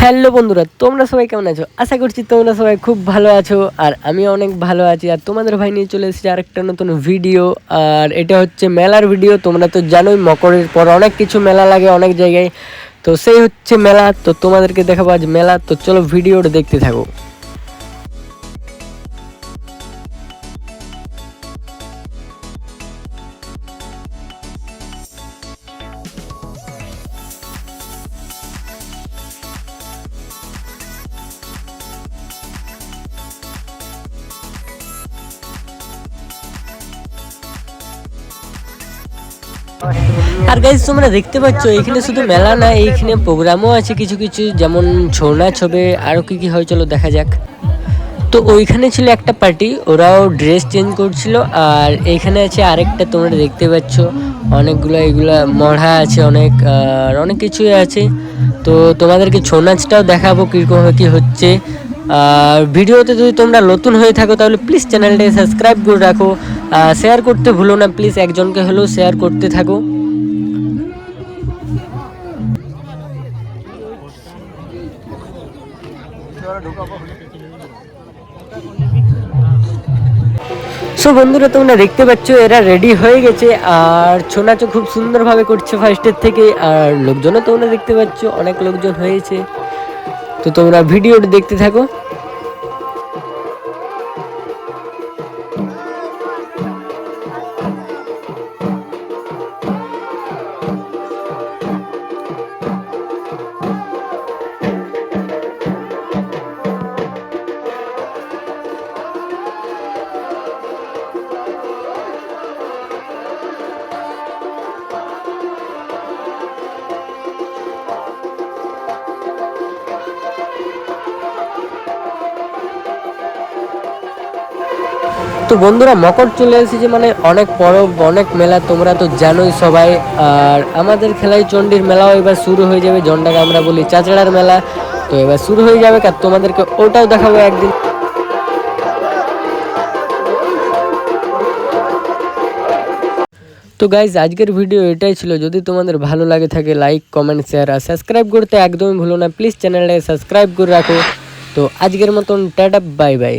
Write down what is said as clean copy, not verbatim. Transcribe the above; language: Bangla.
হ্যালো বন্ধুরা, তোমরা সবাই কেমন আছো? আশা করছি তোমরা সবাই খুব ভালো আছো, আর আমি অনেক ভালো আছি। আর তোমাদের ভাই নিয়ে চলে এসেছি আরেকটা নতুন ভিডিও। আর এটা হচ্ছে মেলার ভিডিও। তোমরা তো জানোই মকরের পর অনেক কিছু মেলা লাগে অনেক জায়গায়, তো সেই হচ্ছে মেলা। তো তোমাদেরকে দেখাবো আজ মেলা, তো চলো ভিডিওটা দেখতে থাকো। আর গাইজ তোমরা দেখতে পাচ্ছ এখানে শুধু মেলা না, এইখানে প্রোগ্রামও আছে কিছু কিছু, যেমন ছৌ নাচ হবে, আরও কি কি হয় চলো দেখা যাক। তো ওইখানে ছিল একটা পার্টি, ওরাও ড্রেস চেঞ্জ করছিল। আর এইখানে আছে আরেকটা, তোমরা দেখতে পাচ্ছ অনেকগুলো এগুলা মড়া আছে, অনেক আর অনেক কিছুই আছে। তো তোমাদেরকে ছৌ নাচটাও দেখাবো কীরকম কী হচ্ছে। আর ভিডিওতে যদি তোমরা নতুন হয়ে থাকো তাহলে প্লিজ চ্যানেলটাকে সাবস্ক্রাইব করে রাখো, শেয়ার করতে ভুলো না প্লিজ, একজনকে হলেও শেয়ার করতে থাকো। সো বন্ধুরা তোমরা দেখতে পাচ্ছ এরা রেডি হয়ে গেছে, আর ছৌ নাচও খুব সুন্দরভাবে করছে ফার্স্টের থেকে। আর লোকজনও তোমরা দেখতে পাচ্ছ অনেক লোকজন হয়েছে। তো তোমরা ভিডিওটা দেখতে থাকো। তো বন্ধুরা মকর চলে এসেছে, মানে অনেক পরব অনেক মেলা, তোমরা তো জানোই সবাই। আর আমাদের খেলাই চণ্ডীর মেলাও এবার শুরু হয়ে যাবে, জনটাকে আমরা বলি চাচড়ার মেলা। তো এবার শুরু হয়ে যাবে, আর তোমাদেরকে ওটাও দেখাবো একদিন। তো গাইজ আজকের ভিডিও এটাই ছিল। যদি তোমাদের ভালো লাগে থাকে লাইক কমেন্ট শেয়ার আর সাবস্ক্রাইব করতে একদমই ভুলো না প্লিজ, চ্যানেলটাকে সাবস্ক্রাইব করে রাখো। তো আজকের মতন টাটা, বাই বাই।